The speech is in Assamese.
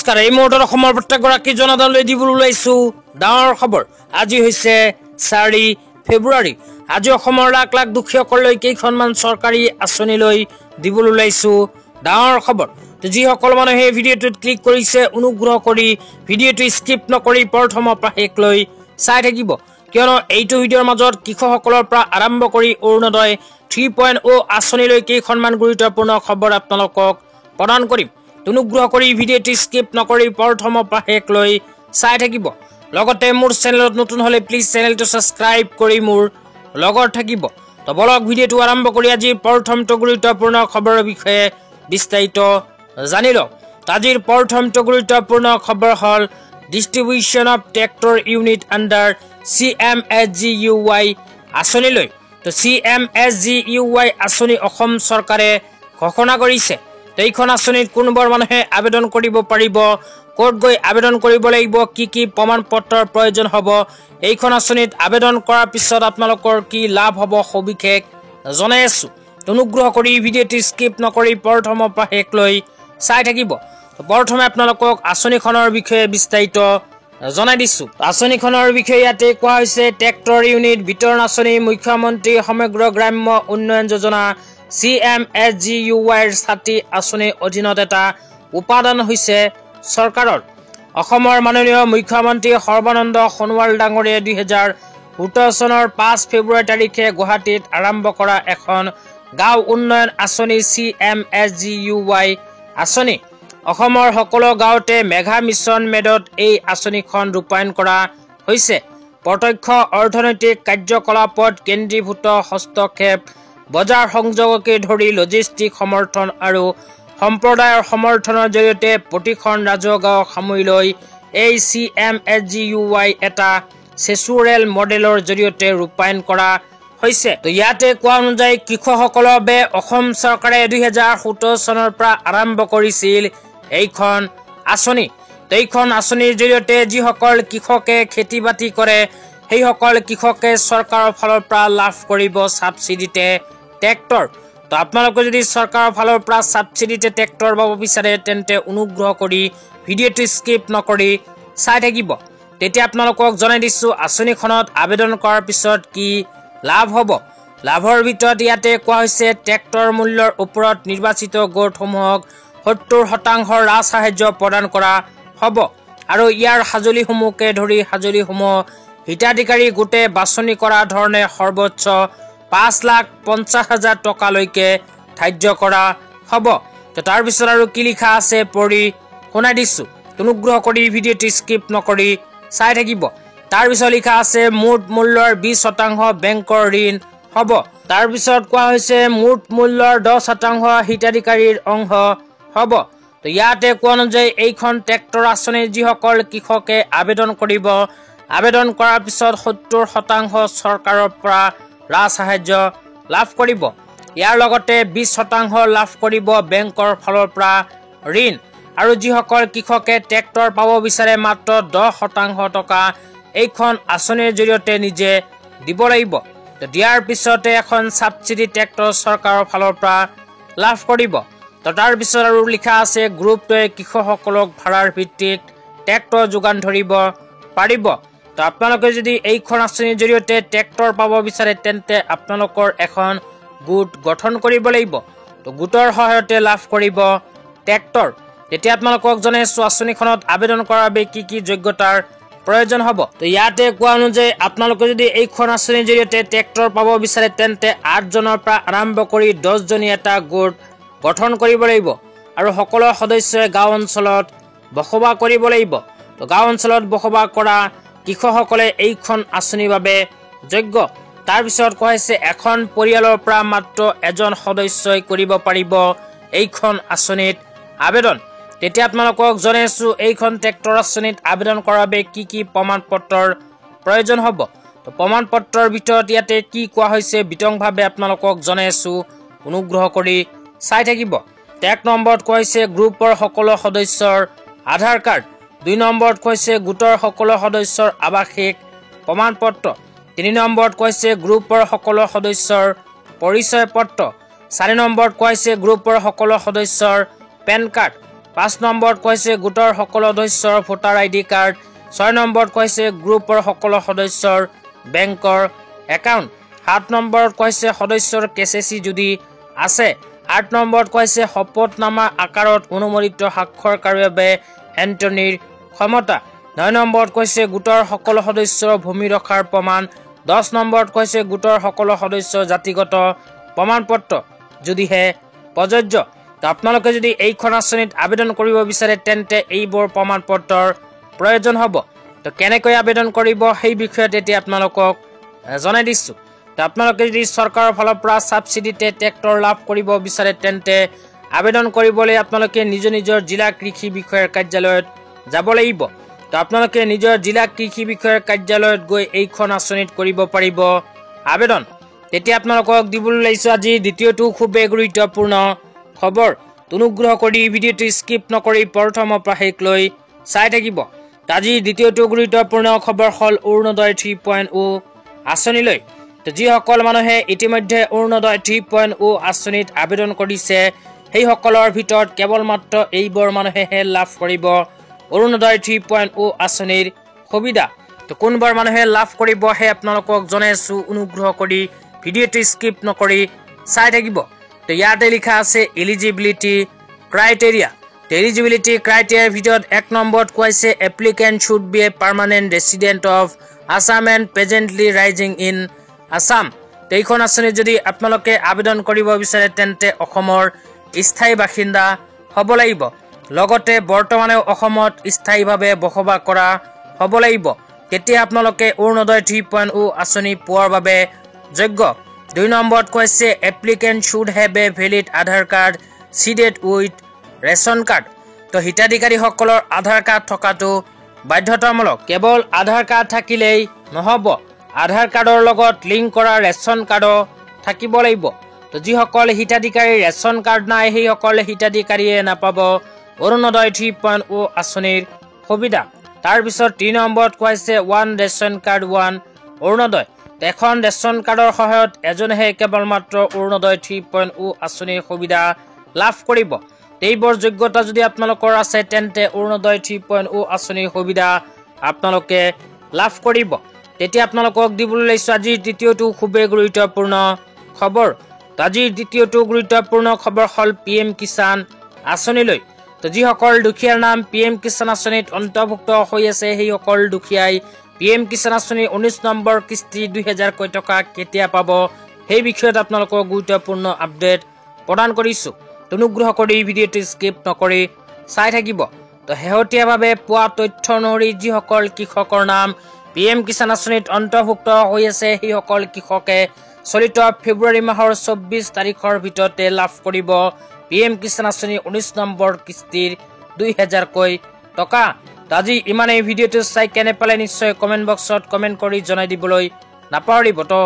নমস্কাৰ এই মুহূৰ্তত অসমৰ প্ৰত্যেকগৰাকী জনতালৈ দিবলৈ ওলাইছো ডাঙৰ খবৰ আজি হৈছে 4 ফেব্ৰুৱাৰী আজি অসমৰ লাখ লাখ দুখীয়াসকললৈ কেইখনমান চৰকাৰী আঁচনি লৈ দিবলৈ ওলাইছো ডাঙৰ খবৰ যিসকল মানুহে ভিডিঅ'টোত ক্লিক কৰিছে অনুগ্ৰহ কৰি ভিডিঅ'টো স্কিপ নকৰি প্ৰথমৰ পৰা শেষলৈ চাই থাকিব কিয়নো এইটো ভিডিঅ'ৰ মাজত কৃষকসকলৰ পৰা আৰম্ভ কৰি অৰুণোদয় 3.0 আঁচনিলৈ কেইখনমান গুৰুত্বপূৰ্ণ খবৰ আপোনালোকক প্ৰদান কৰিম অনুগ্ৰহ কৰি ভিডিঅ'টো স্কিপ নকৰি প্ৰথমৰ পৰা শেষলৈ চাই থাকিব লগতে মোৰ চেনেলত নতুন হলে প্লিজ চেনেলটো সাবস্ক্ৰাইব কৰি মোৰ লগত থাকিব তো বলক ভিডিঅ'টো আৰম্ভ কৰি আজি প্ৰথমটো গুৰুত্বপূৰ্ণ খবৰৰ বিষয়ে বিস্তাৰিত জানি লওক আজিৰ প্ৰথমটো গুৰুত্বপূৰ্ণ খবৰ হল distribution of tractor unit under CMSGUY আঁচনিলৈ তো CMSGUY আঁচনি অসম চৰকাৰে ঘোষণা কৰিছে এইখন আঁচনিত কোনবৰ মানুহে আবেদন কৰিব পাৰিব কোৰ্ট গৈ আবেদন কৰিব লাগিব কি প্ৰমাণ পত্ৰৰ প্ৰয়োজন হ'ব এইখন আঁচনিত আবেদন কৰাৰ পিছত আপোনালোকৰ কি লাভ হ'ব সবিশেষ জনাই আছো অনুগ্ৰহ কৰি ভিডিঅ'টো স্কিপ নকৰি প্ৰথমৰ পৰা শেষলৈ চাই থাকিব প্ৰথমে আপোনালোকক আঁচনিখনৰ বিষয়ে বিস্তাৰিত জনাই দিছো আঁচনিখনৰ বিষয়ে ইয়াতে কোৱা হৈছে ট্ৰেক্টৰ ইউনিট বিতৰণ আঁচনি মুখ্যমন্ত্ৰী সমগ্ৰ গ্ৰাম্য উন্নয়ন যোজনা CMSGUY ছাতি আঁচনিৰ অধীনত এটা উপাদান হৈছে চৰকাৰৰ অসমৰ মাননীয় মুখ্যমন্ত্ৰী সৰ্বানন্দ সোণোৱাল ডাঙৰীয়াই 2017 চনৰ 5 ফেব্ৰুৱাৰী তাৰিখে গুৱাহাটীত আৰম্ভ কৰা এখন গাঁও উন্নয়ন আঁচনি CMSGUY আঁচনি অসমৰ সকলো গাঁৱতে মেঘা মিছন মেডত এই আঁচনিখন ৰূপায়ণ কৰা হৈছে প্ৰত্যক্ষ অৰ্থনৈতিক কাৰ্যকলাপত কেন্দ্ৰীভূত হস্তক্ষেপ বজাৰ সংযোগকে ধৰি লজিষ্টিক সমৰ্থন আৰু সম্প্ৰদায়ৰ সমৰ্থনৰ জৰিয়তে প্ৰতিখন ৰাজহুৱা গাঁৱক সামৰি লৈ এই CMSGUY এটা চেচুৰেল মডেলৰ জৰিয়তে ৰূপায়ণ কৰা হৈছে তো ইয়াতে কোৱা অনুযায়ী কৃষকসকলৰ বাবে অসম চৰকাৰে 2017 চনৰ পৰা আৰম্ভ কৰিছিল এইখন আঁচনি এইখন আঁচনিৰ জৰিয়তে যিসকল কৃষকে খেতি বাতি কৰে সেইসকল কৃষকে চৰকাৰৰ ফালৰ পৰা লাভ কৰিব সাবসিডিতে ট্ৰেক্টৰ তো আপোনালোকে যদি চৰকাৰৰ ফালৰ পৰা সাবসিডিতে ট্ৰেক্টৰ পাব বিচাৰে তেন্তে অনুগ্ৰহ কৰি ভিডিঅ'টো স্কিপ নকৰি চাই থাকিব তেতিয়া আপোনালোকক জনাই দিছো আঁচনিখনত আবেদন কৰাৰ পিছত কি লাভ হ'ব লাভৰ ভিতৰত ইয়াতে কোৱা হৈছে ট্ৰেক্টৰ মূল্যৰ ওপৰত নিৰ্বাচিত গোটসমূহক 70% ৰাজ সাহায্য প্ৰদান কৰা হ'ব আৰু ইয়াৰ হাজুলিসমূহকে ধৰি হাজুলিসমূহ হিতাধিকাৰী গোটে বাছনি কৰা ধৰণে সৰ্বোচ্চ 5,50,000 টকালৈকে ধাৰ্য কৰা হ'ব তো তাৰ পিছত আৰু কি লিখা আছে পঢ়ি শুনাই দিছো অনুগ্ৰহ কৰি ভিডিঅ'টো স্কিপ নকৰি চাই থাকিব তাৰ পিছত লিখা আছে মুঠ মূল্যৰ 20% বেংকৰ ঋণ হ'ব তাৰ পিছত কোৱা হৈছে মুঠ মূল্যৰ 10% হিতাধিকাৰীৰ অংশ হ'ব তো ইয়াতে কোৱা অনুযায়ী এইখন ট্ৰেক্টৰ আঁচনি যিসকল কৃষকে আবেদন কৰিব আবেদন কৰাৰ পিছত 70% চৰকাৰৰ পৰা ৰাজ সাহায্য লাভ কৰিব ইয়াৰ লগতে 20% লাভ কৰিব বেংকৰ ফালৰ পৰা ঋণ আৰু যিসকল কৃষকে ট্ৰেক্টৰ পাব বিচাৰে মাত্ৰ 10% টকা এইখন আঁচনিৰ জৰিয়তে নিজে দিব লাগিব তো দিয়াৰ পিছতে এখন সাবসিডি ট্ৰেক্টৰ চৰকাৰৰ ফালৰ পৰা লাভ কৰিব তো তাৰ পিছত আৰু লিখা আছে গ্ৰুপটোৱে কৃষকসকলক ভাড়াৰ ভিত্তিত ট্ৰেক্টৰ যোগান ধৰিব পাৰিব তো আপোনালোকে যদি এইখন আঁচনিৰ জৰিয়তে ট্ৰেক্টৰ পাব বিচাৰে তেন্তে আপোনালোকৰ এখন গোট গঠন কৰিব লাগিব তো গোটৰ সহায়তে লাভ কৰিব ট্ৰেক্টৰ তেতিয়া আপোনালোকক জনাইছো আঁচনিখনত আবেদন কৰাৰ বাবে কি যোগ্যতাৰ প্ৰয়োজন হ'ব তো ইয়াতে কোৱা অনুযায়ী আপোনালোকে যদি এইখন আঁচনিৰ জৰিয়তে ট্ৰেক্টৰ পাব বিচাৰে তেন্তে 8 জনৰ পৰা আৰম্ভ কৰি 10 জনী এটা গোট গঠন কৰিব লাগিব আৰু সকলো সদস্যই গাঁও অঞ্চলত বসবাস কৰিব লাগিব তো গাঁও অঞ্চলত বসবাস কৰা কৃষকসকলে এইখন আঁচনিৰ বাবে যোগ্য তাৰ পিছত কোৱা হৈছে এখন পৰিয়ালৰ পৰা মাত্ৰ এজন সদস্যই কৰিব পাৰিব এইখন আঁচনিত আবেদন তেতিয়া আপোনালোকক জনাইছো এইখন ট্ৰেক্টৰ আঁচনিত আবেদন কৰাৰ বাবে কি প্ৰমাণ পত্ৰৰ প্ৰয়োজন হ'ব তো প্ৰমাণ পত্ৰৰ ভিতৰত ইয়াতে কি কোৱা হৈছে বিতংভাৱে আপোনালোকক জনাইছো অনুগ্ৰহ কৰি চাই থাকিব 1 নম্বৰত কৈছে গ্ৰুপৰ সকলো সদস্যৰ আধাৰ কাৰ্ড 2 নম্বৰত কৈছে গোটৰ সকলো সদস্যৰ আৱাসিক প্ৰমাণ পত্ৰ 3 নম্বৰত কৈছে গ্ৰুপৰ সকলো সদস্যৰ পৰিচয় পত্ৰ 4 নম্বৰত কৈছে গ্ৰুপৰ সকলো সদস্যৰ পেন কাৰ্ড 5 নম্বৰত কৈছে গোটৰ সকলো সদস্যৰ ভোটাৰ আইডি কাৰ্ড 6 নম্বৰত কৈছে গ্ৰুপৰ সকলো সদস্যৰ বেংকৰ একাউণ্ট 7 নম্বৰত কৈছে সদস্যৰ কেচিচি যদি আছে 8 নম্বৰত কৈছে শপতনামা আকাৰত অনুমোদিত স্বাক্ষৰকাৰীৰ বাবে এণ্টনিৰ ক্ষমতা 9 নম্বৰত কৈছে গোটৰ সকলো সদস্যৰ ভূমি ৰখাৰ প্ৰমাণ 10 নম্বৰত কৈছে গোটৰ সকলো সদস্যৰ জাতিগত প্ৰমাণপত্ৰ যদিহে প্ৰযোজ্য তো আপোনালোকে যদি এইখন আঁচনিত আবেদন কৰিব বিচাৰে তেন্তে এইবোৰ প্ৰমাণপত্ৰৰ প্ৰয়োজন হ'ব তো কেনেকৈ আবেদন কৰিব সেই বিষয়ত এতিয়া আপোনালোকক জনাই দিছোঁ তো আপোনালোকে যদি চৰকাৰৰ ফালৰ পৰা সাবসিডিতে ট্ৰেক্টৰ লাভ কৰিব বিচাৰে তেন্তে আবেদন কৰিবলৈ আপোনালোকে নিজৰ জিলা কৃষি বিষয়াৰ কাৰ্যালয়ত যাব লাগিব তো আপোনালোকে নিজৰ জিলা কৃষি বিষয়াৰ কাৰ্যালয়ত গৈ এইখন আঁচনিত কৰিব পাৰিব আবেদন তেতিয়া আপোনালোকক দিবলৈ লৈছোঁ আজি দ্বিতীয়টো খুবেই গুৰুত্বপূৰ্ণ খবৰ অনুগ্ৰহ কৰি ভিডিঅ'টো স্কিপ নকৰি প্ৰথমৰ পৰা শেষলৈ চাই থাকিব আজি দ্বিতীয়টো গুৰুত্বপূৰ্ণ খবৰ হ'ল অৰুণোদয় 3.0 আঁচনিলৈ তো যিসকল মানুহে ইতিমধ্যে অৰুণোদয় 3.0 আঁচনিত আবেদন কৰিছে সেইসকলৰ ভিতৰত কেৱল মাত্ৰ এইবোৰ মানুহেহে লাভ কৰিব অৰুণোদয় 3.0 আঁচনিৰ সুবিধা তো কোনবোৰ মানুহে লাভ কৰিব হে আপোনালোকক জনাইছো অনুগ্ৰহ কৰি ভিডিঅ'টো স্কিপ নকৰি চাই থাকিব তো ইয়াতে লিখা আছে এলিজিবিলিটি ক্ৰাইটেৰিয়া তো এলিজিবিলিটি ক্ৰাইটেৰিয়াৰ ভিতৰত 1 নম্বৰত কৈছে applicant should B A permanent resident of Assam and presently rising in Assam তো এইখন আঁচনিত যদি আপোনালোকে আবেদন কৰিব বিচাৰে তেন্তে অসমৰ স্থায়ী বাসিন্দা হ'ব লাগিব লগতে বৰ্তমানে অসমত স্থায়ীভাৱে বসবাস কৰা হ'ব লাগিব তেতিয়া আপোনালোকে অৰুণোদয় 3.0 আঁচনি পোৱাৰ বাবে যোগ্য 2 নম্বৰত কৈছে applicant should have a valid Aadhaar card seeded with ration card তো হিতাধিকাৰীসকলৰ আধাৰ কাৰ্ড থকাটো বাধ্যতামূলক কেৱল আধাৰ কাৰ্ড থাকিলেই নহ'ব আধাৰ কাৰ্ডৰ লগত লিংক কৰা ৰেচন কাৰ্ডো থাকিব লাগিব তো যিসকল হিতাধিকাৰীৰ ৰেচন কাৰ্ড নাই সেইসকল হিতাধিকাৰীয়ে নাপাব অৰুণোদয় 3.0 আঁচনিৰ সুবিধা তাৰপিছত 3 নম্বৰত কৈছে one ration card one Arunodoi এখন ৰেচন কাৰ্ডৰ সহায়ত এজনেহে কেৱল মাত্ৰ অৰুণোদয় 3.0 আঁচনিৰ সুবিধা লাভ কৰিব এইবোৰ যোগ্যতা যদি আপোনালোকৰ আছে তেন্তে অৰুণোদয় 3.0 আঁচনিৰ সুবিধা আপোনালোকে লাভ কৰিব তেতিয়া আপোনালোকক দিবলৈ লৈছোঁ আজিৰ দ্বিতীয়টো খুবেই গুৰুত্বপূৰ্ণ খবৰ আজিৰ দ্বিতীয়টো গুৰুত্বপূৰ্ণ খবৰ হ'ল PM কিষাণ আঁচনিলৈ তো যিসকল দুখীয়াৰ নাম PM কিষাণ আঁচনিত অন্তৰ্ভুক্ত হৈ আছে সেইসকল দুখীয়াই PM কিষাণ আঁচনিৰ 19 নম্বৰ কিস্তি 2000 টকা কেতিয়া পাব সেই বিষয়ত আপোনালোকক গুৰুত্বপূৰ্ণ আপডেট প্ৰদান কৰিছোঁ অনুগ্ৰহ কৰি ভিডিঅ'টো স্কিপ নকৰি চাই থাকিব তো শেহতীয়াভাৱে পোৱা তথ্য অনুসৰি যিসকল কৃষকৰ নাম PM কিষাণ আঁচনিত অন্তৰ্ভুক্ত হৈ আছে সেইসকল কৃষকে চলিত ফেব্ৰুৱাৰী মাহৰ 24 তাৰিখৰ ভিতৰতে লাভ কৰিব PM কিষাণ আঁচনিৰ 19 নম্বৰ কিস্তিৰ 2000 টকা আজি ইমানেই ভিডিঅ'টো চাই কেনে পালে নিশ্চয় কমেণ্ট বক্সত কমেণ্ট কৰি জনাই দিবলৈ নাপাহৰিব তো